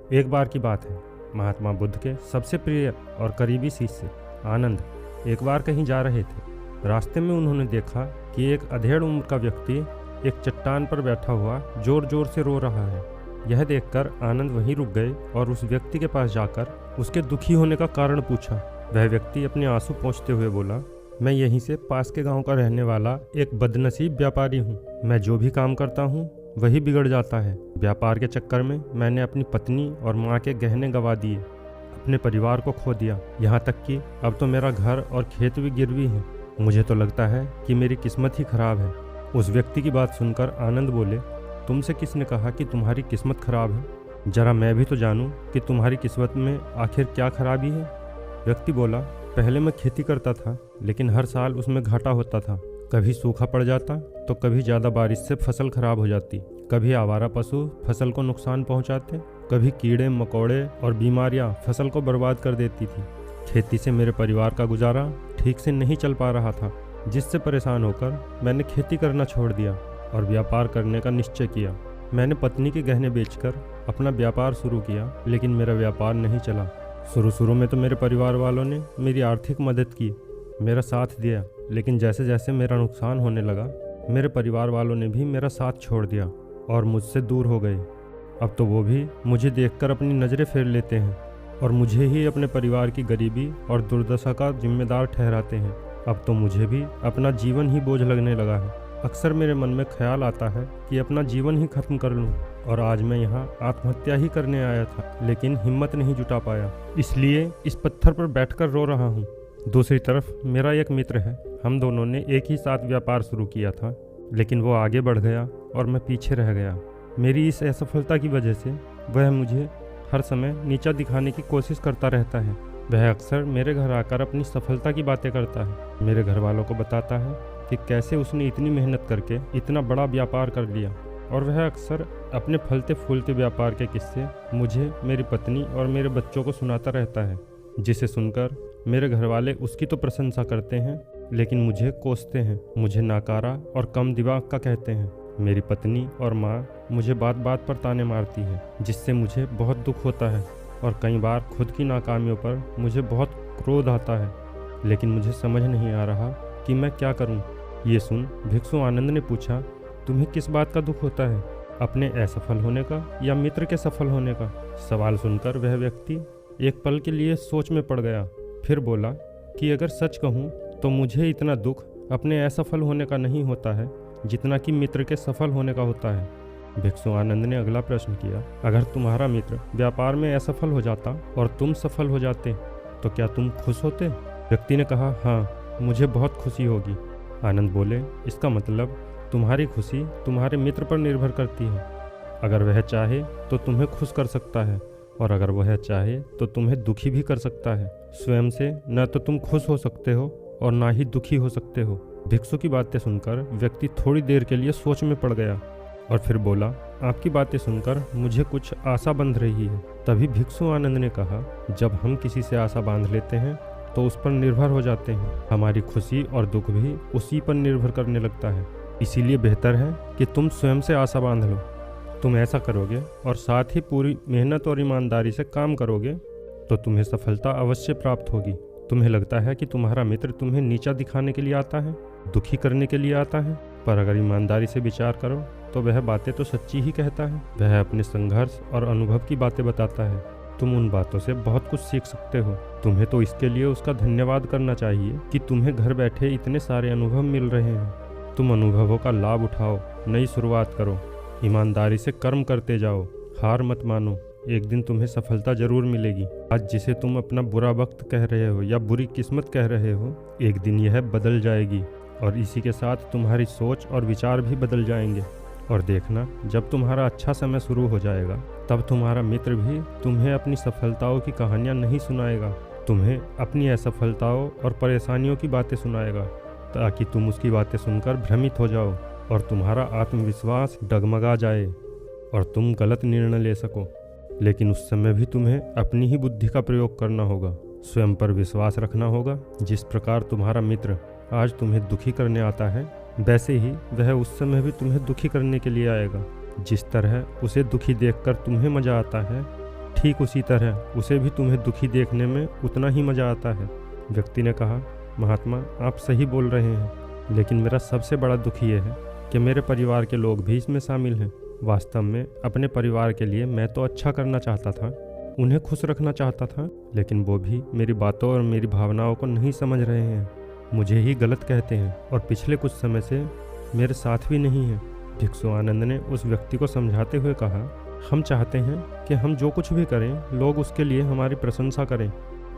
एक बार की बात है, महात्मा बुद्ध के सबसे प्रिय और करीबी शिष्य आनंद एक बार कहीं जा रहे थे। रास्ते में उन्होंने देखा कि एक अधेड़ उम्र का व्यक्ति एक चट्टान पर बैठा हुआ जोर जोर से रो रहा है। यह देखकर आनंद वहीं रुक गए और उस व्यक्ति के पास जाकर उसके दुखी होने का कारण पूछा। वह व्यक्ति अपने आंसू पोंछते हुए बोला, मैं यहीं से पास के गांव का रहने वाला एक बदनसीब व्यापारी हूँ। मैं जो भी काम करता हूँ वही बिगड़ जाता है। व्यापार के चक्कर में मैंने अपनी पत्नी और माँ के गहने गंवा दिए, अपने परिवार को खो दिया, यहाँ तक कि अब तो मेरा घर और खेत भी गिरवी हैं। मुझे तो लगता है कि मेरी किस्मत ही खराब है। उस व्यक्ति की बात सुनकर आनंद बोले, तुमसे किसने कहा कि तुम्हारी किस्मत खराब है? जरा मैं भी तो जानूं कि तुम्हारी किस्मत में आखिर क्या खराबी है। व्यक्ति बोला, पहले मैं खेती करता था, लेकिन हर साल उसमें घाटा होता था। कभी सूखा पड़ जाता तो कभी ज़्यादा बारिश से फसल खराब हो जाती, कभी आवारा पशु फसल को नुकसान पहुंचाते, कभी कीड़े मकोड़े और बीमारियां फसल को बर्बाद कर देती थी। खेती से मेरे परिवार का गुजारा ठीक से नहीं चल पा रहा था, जिससे परेशान होकर मैंने खेती करना छोड़ दिया और व्यापार करने का निश्चय किया। मैंने पत्नी के गहने बेचकर अपना व्यापार शुरू किया, लेकिन मेरा व्यापार नहीं चला। शुरू में तो मेरे परिवार वालों ने मेरी आर्थिक मदद की, मेरा साथ दिया, लेकिन जैसे जैसे मेरा नुकसान होने लगा, मेरे परिवार वालों ने भी मेरा साथ छोड़ दिया और मुझसे दूर हो गए। अब तो वो भी मुझे देखकर अपनी नज़रें फेर लेते हैं और मुझे ही अपने परिवार की गरीबी और दुर्दशा का जिम्मेदार ठहराते हैं। अब तो मुझे भी अपना जीवन ही बोझ लगने लगा है। अक्सर मेरे मन में ख्याल आता है कि अपना जीवन ही खत्म कर लूं, और आज मैं यहाँ आत्महत्या ही करने आया था, लेकिन हिम्मत नहीं जुटा पाया, इसलिए इस पत्थर पर बैठकर रो रहा हूँ। दूसरी तरफ मेरा एक मित्र है, हम दोनों ने एक ही साथ व्यापार शुरू किया था, लेकिन वो आगे बढ़ गया और मैं पीछे रह गया। मेरी इस असफलता की वजह से वह मुझे हर समय नीचा दिखाने की कोशिश करता रहता है। वह अक्सर मेरे घर आकर अपनी सफलता की बातें करता है, मेरे घर वालों को बताता है कि कैसे उसने इतनी मेहनत करके इतना बड़ा व्यापार कर लिया, और वह अक्सर अपने फलते फूलते व्यापार के किस्से मुझे, मेरी पत्नी और मेरे बच्चों को सुनाता रहता है, जिसे सुनकर मेरे घर वाले उसकी तो प्रशंसा करते हैं, लेकिन मुझे कोसते हैं, मुझे नाकारा और कम दिमाग का कहते हैं। मेरी पत्नी और माँ मुझे बात बात पर ताने मारती है, जिससे मुझे बहुत दुख होता है, और कई बार खुद की नाकामियों पर मुझे बहुत क्रोध आता है, लेकिन मुझे समझ नहीं आ रहा कि मैं क्या करूं। ये सुन भिक्षु आनंद ने पूछा, तुम्हें किस बात का दुख होता है, अपने असफल होने का या मित्र के सफल होने का? सवाल सुनकर वह व्यक्ति एक पल के लिए सोच में पड़ गया, फिर बोला कि अगर सच कहूँ तो मुझे इतना दुख अपने असफल होने का नहीं होता है जितना कि मित्र के सफल होने का होता है। भिक्षु आनंद ने अगला प्रश्न किया, अगर तुम्हारा मित्र व्यापार में असफल हो जाता और तुम सफल हो जाते तो क्या तुम खुश होते? व्यक्ति ने कहा, हाँ, मुझे बहुत खुशी होगी। आनंद बोले, इसका मतलब तुम्हारी खुशी तुम्हारे मित्र पर निर्भर करती है। अगर वह चाहे तो तुम्हें खुश कर सकता है, और अगर वह चाहे तो तुम्हें दुखी भी कर सकता है। स्वयं से न तो तुम खुश हो सकते हो और ना ही दुखी हो सकते हो। भिक्षु की बातें सुनकर व्यक्ति थोड़ी देर के लिए सोच में पड़ गया और फिर बोला, आपकी बातें सुनकर मुझे कुछ आशा बंध रही है। तभी भिक्षु आनंद ने कहा, जब हम किसी से आशा बांध लेते हैं तो उस पर निर्भर हो जाते हैं। हमारी खुशी और दुख भी उसी पर निर्भर करने लगता है। इसीलिए बेहतर है कि तुम स्वयं से आशा बांध लो। तुम ऐसा करोगे और साथ ही पूरी मेहनत और ईमानदारी से काम करोगे तो तुम्हें सफलता अवश्य प्राप्त होगी। तुम्हें लगता है कि तुम्हारा मित्र तुम्हें नीचा दिखाने के लिए आता है, दुखी करने के लिए आता है, पर अगर ईमानदारी से विचार करो तो वह बातें तो सच्ची ही कहता है। वह अपने संघर्ष और अनुभव की बातें बताता है। तुम उन बातों से बहुत कुछ सीख सकते हो। तुम्हें तो इसके लिए उसका धन्यवाद करना चाहिए कि तुम्हें घर बैठे इतने सारे अनुभव मिल रहे हैं। तुम अनुभवों का लाभ उठाओ, नई शुरुआत करो, ईमानदारी से कर्म करते जाओ, हार मत मानो। एक दिन तुम्हें सफलता जरूर मिलेगी। आज जिसे तुम अपना बुरा वक्त कह रहे हो या बुरी किस्मत कह रहे हो, एक दिन यह बदल जाएगी, और इसी के साथ तुम्हारी सोच और विचार भी बदल जाएंगे। और देखना, जब तुम्हारा अच्छा समय शुरू हो जाएगा तब तुम्हारा मित्र भी तुम्हें अपनी सफलताओं की कहानियाँ नहीं सुनाएगा, तुम्हें अपनी असफलताओं और परेशानियों की बातें सुनाएगा, ताकि तुम उसकी बातें सुनकर भ्रमित हो जाओ और तुम्हारा आत्मविश्वास डगमगा जाए और तुम गलत निर्णय ले सको। लेकिन उस समय भी तुम्हें अपनी ही बुद्धि का प्रयोग करना होगा, स्वयं पर विश्वास रखना होगा। जिस प्रकार तुम्हारा मित्र आज तुम्हें दुखी करने आता है, वैसे ही वह उस समय भी तुम्हें दुखी करने के लिए आएगा। जिस तरह उसे दुखी देखकर तुम्हें मजा आता है, ठीक उसी तरह उसे भी तुम्हें दुखी देखने में उतना ही मज़ा आता है। व्यक्ति ने कहा, महात्मा आप सही बोल रहे हैं, लेकिन मेरा सबसे बड़ा दुख ये है कि मेरे परिवार के लोग भी इसमें शामिल हैं। वास्तव में अपने परिवार के लिए मैं तो अच्छा करना चाहता था, उन्हें खुश रखना चाहता था, लेकिन वो भी मेरी बातों और मेरी भावनाओं को नहीं समझ रहे हैं, मुझे ही गलत कहते हैं और पिछले कुछ समय से मेरे साथ भी नहीं हैं। भिक्षु आनंद ने उस व्यक्ति को समझाते हुए कहा, हम चाहते हैं कि हम जो कुछ भी करें लोग उसके लिए हमारी प्रशंसा करें,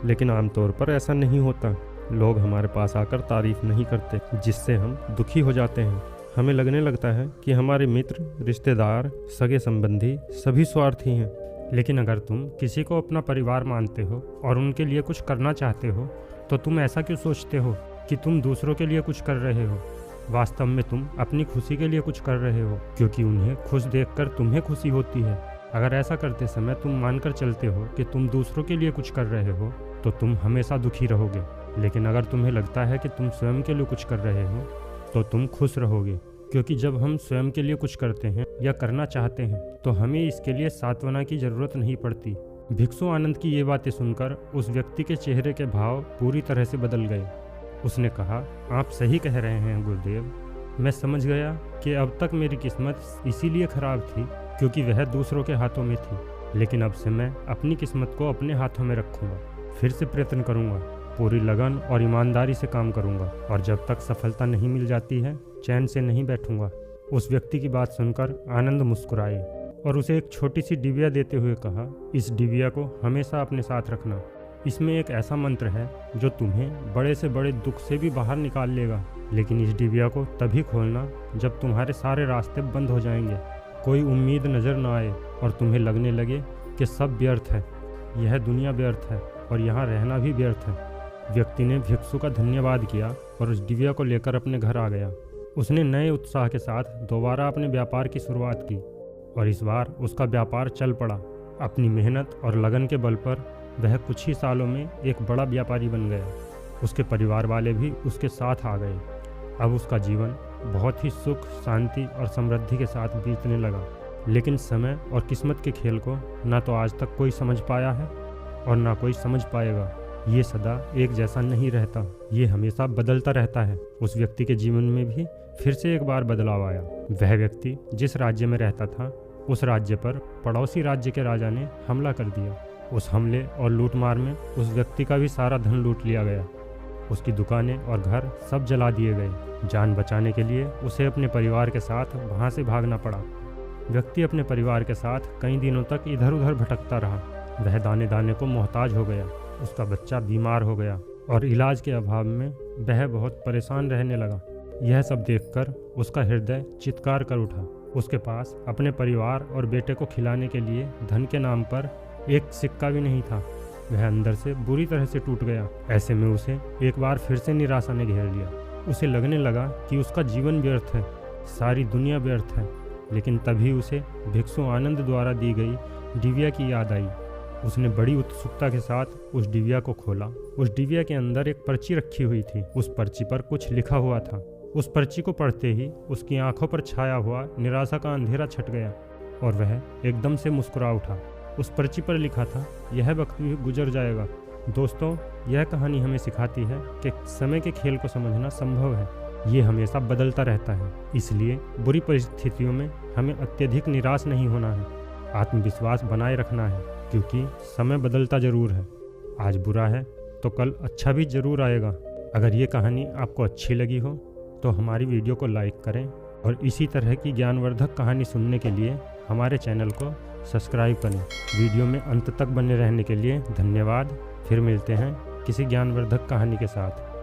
लेकिन आमतौर पर ऐसा नहीं होता। लोग हमारे पास आकर तारीफ नहीं करते, जिससे हम दुखी हो जाते हैं। हमें लगने लगता है कि हमारे मित्र, रिश्तेदार, सगे संबंधी सभी स्वार्थी हैं। लेकिन अगर तुम किसी को अपना परिवार मानते हो और उनके लिए कुछ करना चाहते हो, तो तुम ऐसा क्यों सोचते हो कि तुम दूसरों के लिए कुछ कर रहे हो? वास्तव में तुम अपनी खुशी के लिए कुछ कर रहे हो, क्योंकि उन्हें खुश देखकर तुम्हें खुशी होती है। अगर ऐसा करते समय तुम मानकर चलते हो कि तुम दूसरों के लिए कुछ कर रहे हो, तो तुम हमेशा दुखी रहोगे। लेकिन अगर तुम्हें लगता है कि तुम स्वयं के लिए कुछ कर रहे हो, तो तुम खुश रहोगे, क्योंकि जब हम स्वयं के लिए कुछ करते हैं या करना चाहते हैं तो हमें इसके लिए सांत्वना की जरूरत नहीं पड़ती। भिक्षु आनंद की ये बातें सुनकर उस व्यक्ति के चेहरे के भाव पूरी तरह से बदल गए। उसने कहा, आप सही कह रहे हैं गुरुदेव, मैं समझ गया कि अब तक मेरी किस्मत इसीलिए खराब थी क्योंकि वह दूसरों के हाथों में थी, लेकिन अब से मैं अपनी किस्मत को अपने हाथों में रखूँगा। फिर से प्रयत्न करूँगा, पूरी लगन और ईमानदारी से काम करूँगा, और जब तक सफलता नहीं मिल जाती है चैन से नहीं बैठूँगा। उस व्यक्ति की बात सुनकर आनंद मुस्कुराए और उसे एक छोटी सी डिबिया देते हुए कहा, इस डिबिया को हमेशा अपने साथ रखना। इसमें एक ऐसा मंत्र है जो तुम्हें बड़े से बड़े दुख से भी बाहर निकाल लेगा, लेकिन इस डिबिया को तभी खोलना जब तुम्हारे सारे रास्ते बंद हो जाएंगे, कोई उम्मीद नज़र न आए और तुम्हें लगने लगे कि सब व्यर्थ है, यह दुनिया व्यर्थ है और यहाँ रहना भी व्यर्थ है। व्यक्ति ने भिक्षु का धन्यवाद किया और उस डिबिया को लेकर अपने घर आ गया। उसने नए उत्साह के साथ दोबारा अपने व्यापार की शुरुआत की और इस बार उसका व्यापार चल पड़ा। अपनी मेहनत और लगन के बल पर वह कुछ ही सालों में एक बड़ा व्यापारी बन गया। उसके परिवार वाले भी उसके साथ आ गए। अब उसका जीवन बहुत ही सुख, शांति और समृद्धि के साथ बीतने लगा। लेकिन समय और किस्मत के खेल को ना तो आज तक कोई समझ पाया है और ना कोई समझ पाएगा। ये सदा एक जैसा नहीं रहता, ये हमेशा बदलता रहता है। उस व्यक्ति के जीवन में भी फिर से एक बार बदलाव आया। वह व्यक्ति जिस राज्य में रहता था, उस राज्य पर पड़ोसी राज्य के राजा ने हमला कर दिया। उस हमले और लूटमार में उस व्यक्ति का भी सारा धन लूट लिया गया। उसकी दुकानें और घर सब जला दिए गए। जान बचाने के लिए उसे अपने परिवार के साथ वहाँ से भागना पड़ा। व्यक्ति अपने परिवार के साथ कई दिनों तक इधर उधर भटकता रहा। वह दाने दाने को मोहताज हो गया। उसका बच्चा बीमार हो गया और इलाज के अभाव में वह बहुत परेशान रहने लगा। यह सब देखकर उसका हृदय चित्कार कर उठा। उसके पास अपने परिवार और बेटे को खिलाने के लिए धन के नाम पर एक सिक्का भी नहीं था। वह अंदर से बुरी तरह से टूट गया। ऐसे में उसे एक बार फिर से निराशा ने घेर लिया। उसे लगने लगा कि उसका जीवन व्यर्थ है, सारी दुनिया व्यर्थ है। लेकिन तभी उसे भिक्षु आनंद द्वारा दी गई डिबिया की याद आई। उसने बड़ी उत्सुकता के साथ उस डिबिया को खोला। उस डिबिया के अंदर एक पर्ची रखी हुई थी। उस पर्ची पर कुछ लिखा हुआ था। उस पर्ची को पढ़ते ही उसकी आंखों पर छाया हुआ निराशा का अंधेरा छट गया और वह एकदम से मुस्कुरा उठा। उस पर्ची पर लिखा था, यह वक्त भी गुजर जाएगा। दोस्तों, यह कहानी हमें सिखाती है कि समय के खेल को समझना संभव है। ये हमेशा बदलता रहता है, इसलिए बुरी परिस्थितियों में हमें अत्यधिक निराश नहीं होना है। आत्मविश्वास बनाए रखना है, क्योंकि समय बदलता जरूर है। आज बुरा है तो कल अच्छा भी जरूर आएगा। अगर ये कहानी आपको अच्छी लगी हो तो हमारी वीडियो को लाइक करें और इसी तरह की ज्ञानवर्धक कहानी सुनने के लिए हमारे चैनल को सब्सक्राइब करें। वीडियो में अंत तक बने रहने के लिए धन्यवाद। फिर मिलते हैं किसी ज्ञानवर्धक कहानी के साथ।